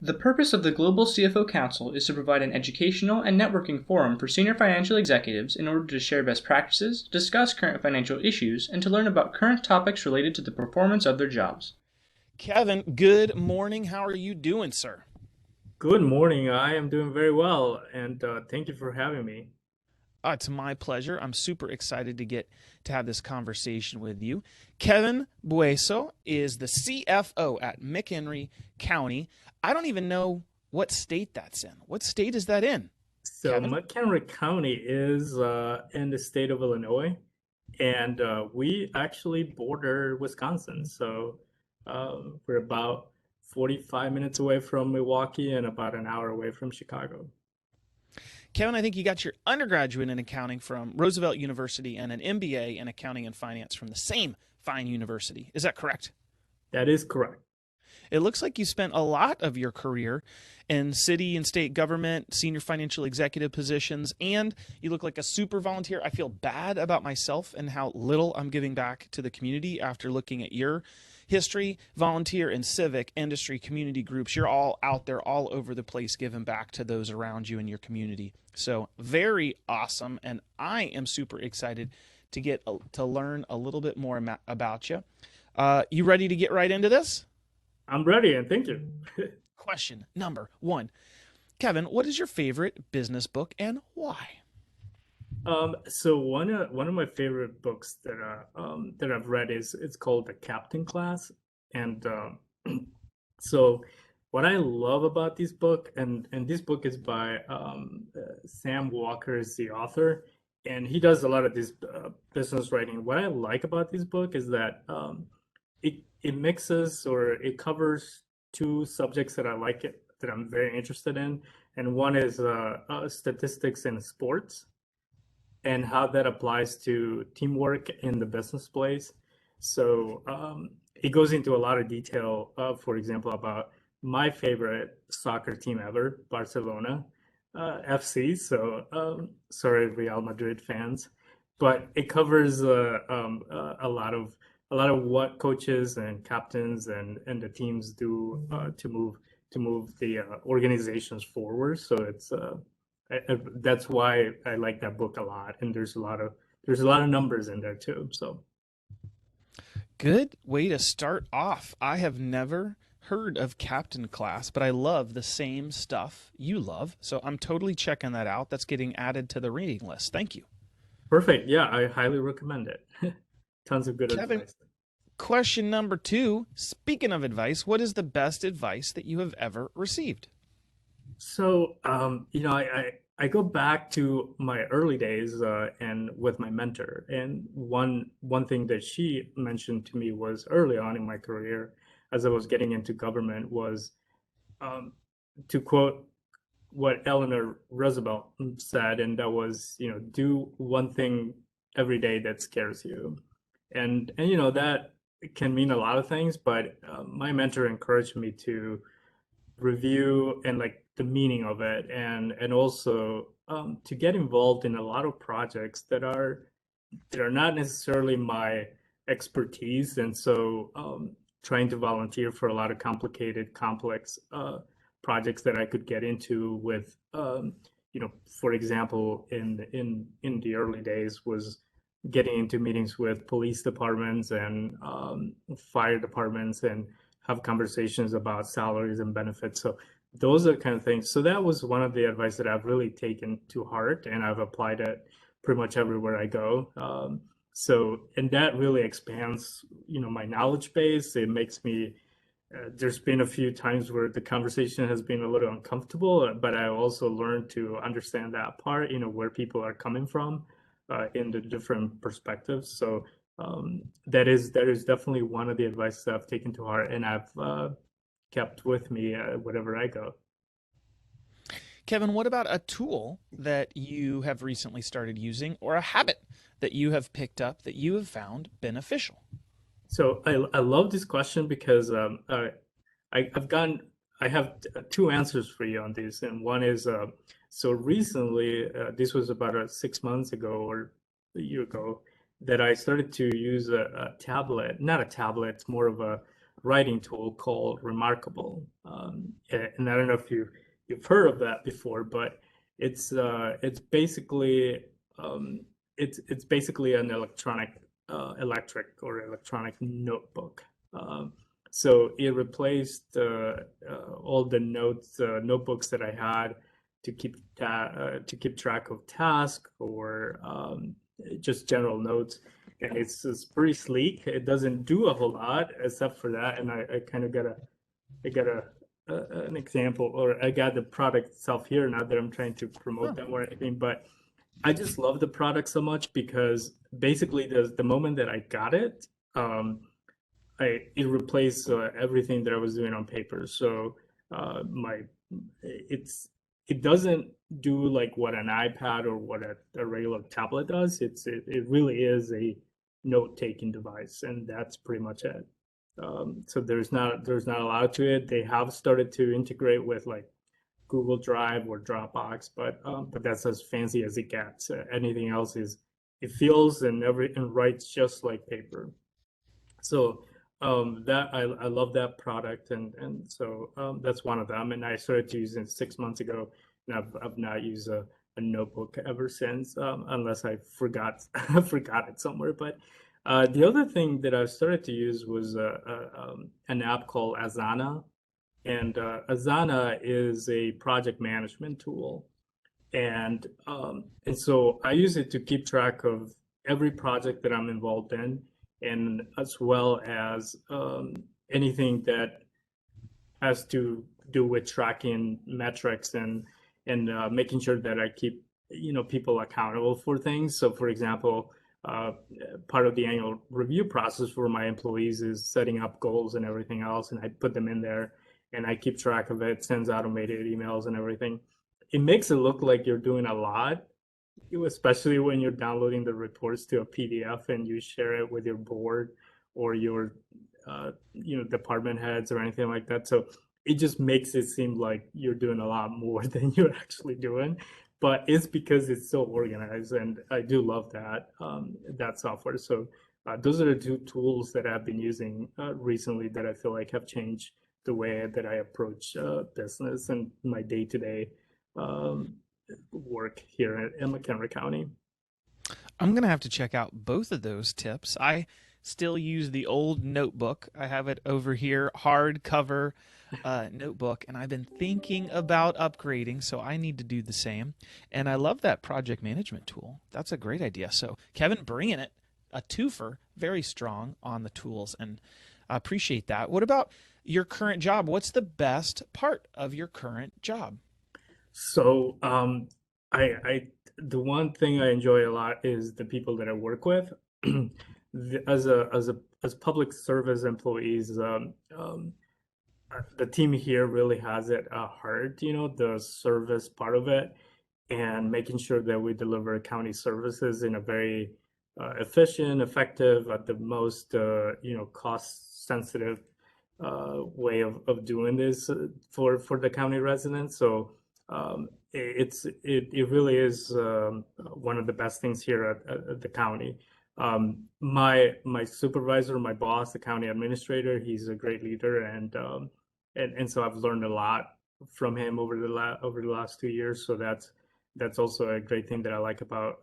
The purpose of the Global CFO Council is to provide an educational and networking forum for senior financial executives in order to share best practices, discuss current financial issues, and to learn about current topics related to the performance of their jobs. Kevin, good morning. How are you doing, sir? Good morning. I am doing very well, and thank you for having me. It's my pleasure. I'm super excited to get to have this conversation with you. Kevin Bueso is the CFO at McHenry County. I don't even know what state that's in. What state is that in, So, Kevin? McHenry County is in the state of Illinois, and we actually border Wisconsin. So, we're about 45 minutes away from Milwaukee and about an hour away from Chicago. Kevin, I think you got your undergraduate in accounting from Roosevelt University and an MBA in accounting and finance from the same fine university. Is that correct? That is correct. It looks like you spent a lot of your career in city and state government, senior financial executive positions, and you look like a super volunteer. I feel bad about myself and how little I'm giving back to the community after looking at your history, volunteer and civic, industry, community groups. You're all out there all over the place giving back to those around you in your community. So very awesome. And I am super excited to get to learn a little bit more about you. You ready to get right into this? I'm ready, and thank you. Question number one. Kevin, what is your favorite business book and why? So one of my favorite books that I've read is it's called The Captain Class, and so what I love about this book, and this book is by Sam Walker is the author, and he does a lot of this business writing. What I like about this book is that it mixes or it covers two subjects that I like it that I'm very interested in, and one is statistics in sports and how that applies to teamwork in the business place. So it goes into a lot of detail, for example, about my favorite soccer team ever, Barcelona FC. So sorry, Real Madrid fans, but it covers a lot of what coaches and captains and the teams do to move the organizations forward. So it's that's why I like that book a lot. And there's a lot of numbers in there too. So Good way to start off. I have never heard of Captain Class, but I love the same stuff you love. So I'm totally checking that out. That's getting added to the reading list. Thank you. perfect. Yeah, I highly recommend it. Tons of good Kevin, advice. question number two. Speaking of advice, what is the best advice that you have ever received? So, I go back to my early days and with my mentor, and one thing that she mentioned to me was early on in my career, as I was getting into government, was um, to quote what Eleanor Roosevelt said, and that was, do one thing every day that scares you, and that can mean a lot of things, but my mentor encouraged me to review and like the meaning of it and also to get involved in a lot of projects that are not necessarily my expertise, and so trying to volunteer for a lot of complicated complex projects that I could get into with for example in the early days was getting into meetings with police departments and fire departments and have conversations about salaries and benefits. So those are the kind of things. So that was one of the advice that I've really taken to heart, and I've applied it pretty much everywhere I go. And that really expands, my knowledge base. It makes me. There's been a few times where the conversation has been a little uncomfortable, but I also learned to understand that part, where people are coming from in the different perspectives. So that is definitely one of the advice that I've taken to heart, and I've kept with me wherever I go. Kevin, what about a tool that you have recently started using or a habit that you have picked up that you have found beneficial? So I love this question because I've gotten I have two answers for you on this, and one is so recently this was about 6 months ago or a year ago that I started to use a tablet, not a tablet, it's more of writing tool called Remarkable. And I don't know if you've heard of that before, but it's basically it's basically an electric or electronic notebook. So it replaced all the notebooks that I had to keep track of tasks or just general notes. And it's pretty sleek. It doesn't do a whole lot except for that. And I kind of got an example, or I got the product itself here. Not that I'm trying to promote them or anything, but I just love the product so much because basically the moment that I got it, it replaced everything that I was doing on paper. So my it doesn't do like what an iPad or what a regular tablet does. It really is a note-taking device, and that's pretty much it. So there's not a lot to it. They have started to integrate with like Google Drive or Dropbox, but that's as fancy as it gets. Anything else is it feels and writes just like paper. So that I love that product, and so that's one of them. And I started to use it 6 months ago, and I've not used a notebook ever since, unless I forgot forgot it somewhere. But the other thing that I started to use was an app called Asana, and Asana is a project management tool, and so I use it to keep track of every project that I'm involved in, and as well as anything that has to do with tracking metrics and making sure that I keep people accountable for things. So, for example, part of the annual review process for my employees is setting up goals and everything else, and I put them in there, and I keep track of it. Sends automated emails and everything. It makes it look like you're doing a lot, especially when you're downloading the reports to a PDF and you share it with your board or your department heads or anything like that. So it just makes it seem like you're doing a lot more than you're actually doing, but it's because it's so organized, and I do love that software. So those are the two tools that I've been using recently that I feel like have changed the way that I approach business and my day-to-day work here in McHenry County. I'm going to have to check out both of those tips. I still use the old notebook. I have it over here, hardcover notebook, and I've been thinking about upgrading, so I need to do the same. And I love that project management tool. That's a great idea. So Kevin, bringing it, a twofer, very strong on the tools, and I appreciate that. What about your current job? What's the best part of your current job? So the one thing I enjoy a lot is the people that I work with. As public service employees, the team here really has it hard, the service part of it, and making sure that we deliver county services in a very efficient, effective, at the most cost sensitive way of doing this for the county residents. So it really is one of the best things here at the county. My supervisor, my boss, the county administrator, he's a great leader, and so I've learned a lot from him over the last 2 years. So that's also a great thing that I like about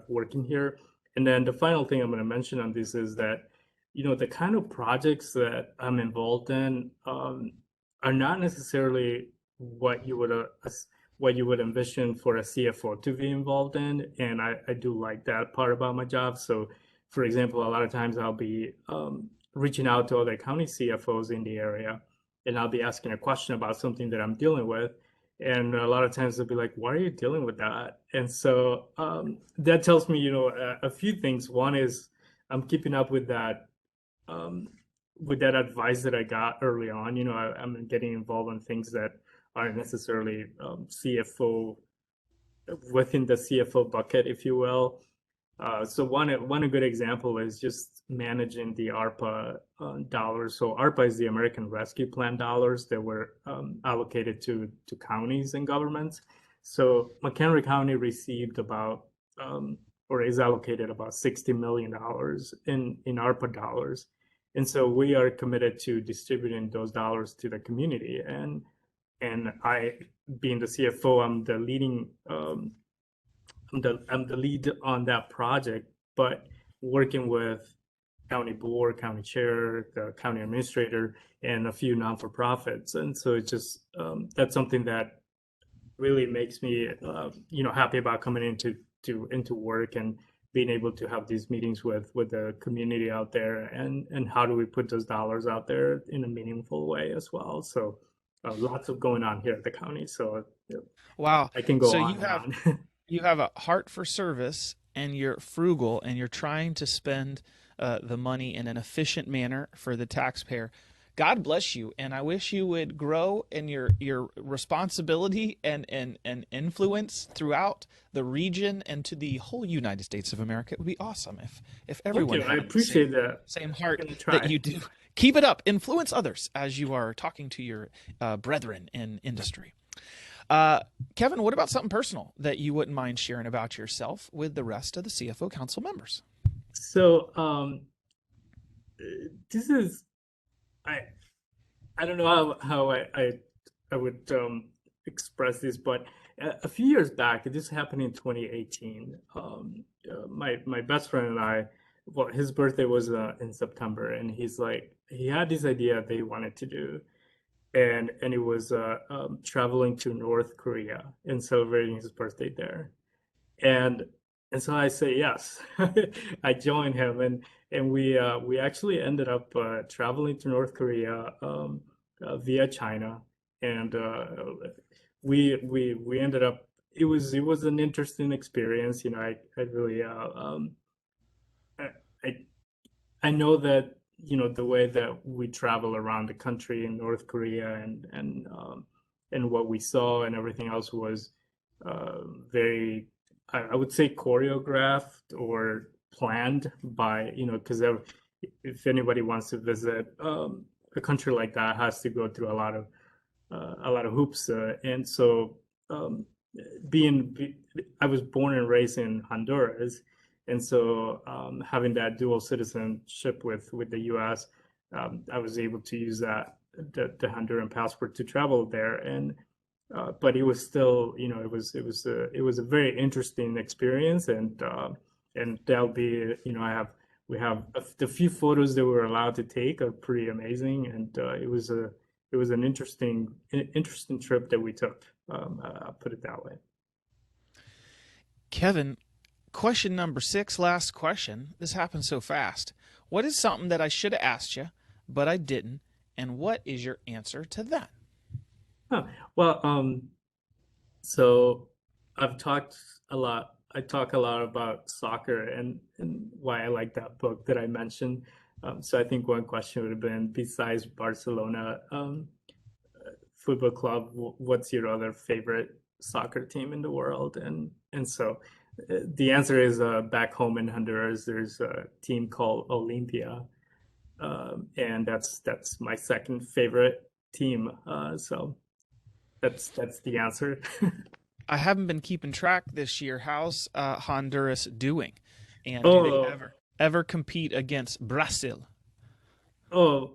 working here. And then the final thing I'm going to mention on this is that the kind of projects that I'm involved in are not necessarily what you would envision for a CFO to be involved in, and I do like that part about my job. So, for example, a lot of times I'll be reaching out to other county CFOs in the area, and I'll be asking a question about something that I'm dealing with, and a lot of times they'll be like, "Why are you dealing with that?" And so that tells me, a few things. One is I'm keeping up with that advice that I got early on. I'm getting involved in things that aren't necessarily CFO within the CFO bucket, if you will. So one good example is just managing the ARPA dollars. So ARPA is the American Rescue Plan dollars that were allocated to counties and governments. So McHenry County received about or is allocated about $60 million in ARPA dollars. And so we are committed to distributing those dollars to the community. And I, being the CFO, I'm the leading I'm the lead on that project, but working with county board, county chair, the county administrator, and a few non-for-profits. And so it's just that's something that really makes me happy about coming into work and being able to have these meetings with the community out there, and how do we put those dollars out there in a meaningful way as well. So lots of going on here at the county. So Wow. I can go So on and on. you have a heart for service, and you're frugal, and you're trying to spend the money in an efficient manner for the taxpayer. God bless you, and I wish you would grow in your responsibility and influence throughout the region and to the whole United States of America. It would be awesome if everyone Thank you. I had the appreciate that. same heart I'm gonna try. that you do. Keep it up. Influence others as you are talking to your brethren in industry. Kevin, what about something personal that you wouldn't mind sharing about yourself with the rest of the CFO Council members? So this is I don't know how I would express this, but a few years back, this happened in 2018. My best friend and I, well, his birthday was in September, and he had this idea that he wanted to do, and it was traveling to North Korea and celebrating his birthday there. And so I say yes. I joined him, and we actually ended up traveling to North Korea via China, and we ended up. It was an interesting experience. I really I I I know that the way that we travel around the country in North Korea, and what we saw and everything else was very, I would say, choreographed or planned by, because if anybody wants to visit a country like that, has to go through a lot of hoops, and so um, I was born and raised in Honduras, and so having that dual citizenship with the U.S., I was able to use the Honduran passport to travel there, and but it was still, it was a very interesting experience, and that'll be, we have the few photos that we're allowed to take are pretty amazing, and it was an interesting trip that we took. I'll put it that way. Kevin, question number 6, last question. This happened so fast. What is something that I should have asked you, but I didn't? And what is your answer to that? Huh. Well, so I've talked a lot. I talk a lot about soccer and why I like that book that I mentioned. So I think one question would have been, besides Barcelona Football Club, what's your other favorite soccer team in the world? And so the answer is, back home in Honduras, there's a team called Olympia, and that's my second favorite team. So that's the answer. I haven't been keeping track this year. How's Honduras doing? And do Oh, they ever compete against Brazil? oh,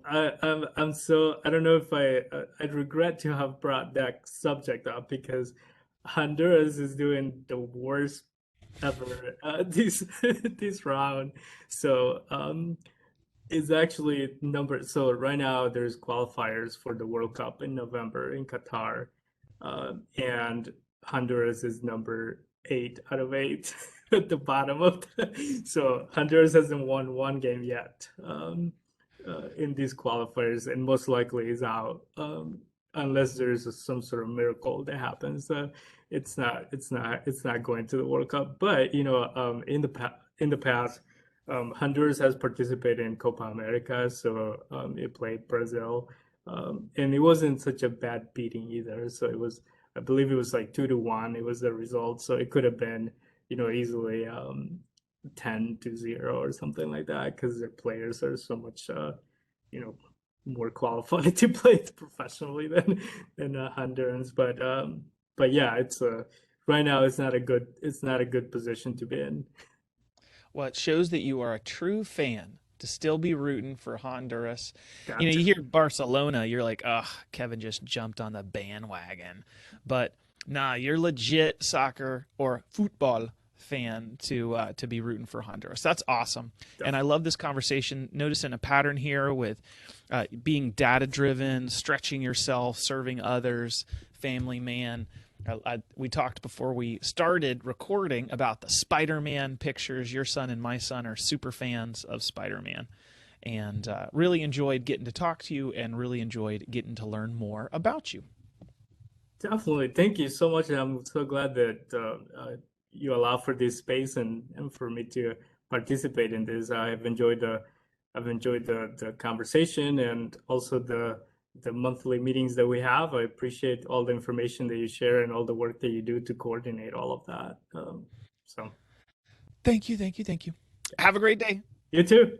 I'm so, I don't know if I'd regret to have brought that subject up, because Honduras is doing the worst ever this this round. So it's actually number, so right now there's qualifiers for the World Cup in November in Qatar, and Honduras is number 8 out of 8 at the bottom of so Honduras hasn't won one game yet in these qualifiers, and most likely is out, unless there's some sort of miracle that happens. It's not going to the World Cup. But in the past, Honduras has participated in Copa America, so it played Brazil, and it wasn't such a bad beating either. So it was, I believe it was like 2-1. It was the result, so it could have been, easily 10-0 or something like that, because their players are so much, you know, more qualified to play professionally than Hondurans. But yeah, it's right now it's not a good position to be in. Well, it shows that you are a true fan to still be rooting for Honduras. You know, Gotcha. you hear Barcelona, you're like, oh, Kevin just jumped on the bandwagon. But nah, you're legit soccer or football fan to be rooting for Honduras. That's awesome. And I love this conversation. Noticing a pattern here with being data driven, stretching yourself, serving others, family man. We talked before we started recording about the Spider-Man pictures. Your son and my son are super fans of Spider-Man, and really enjoyed getting to talk to you and really enjoyed getting to learn more about you. Definitely. Thank you so much. I'm so glad that you allow for this space and for me to participate in this. I've enjoyed the conversation and also the monthly meetings that we have. I appreciate all the information that you share and all the work that you do to coordinate all of that. So Thank you. Have a great day. you too.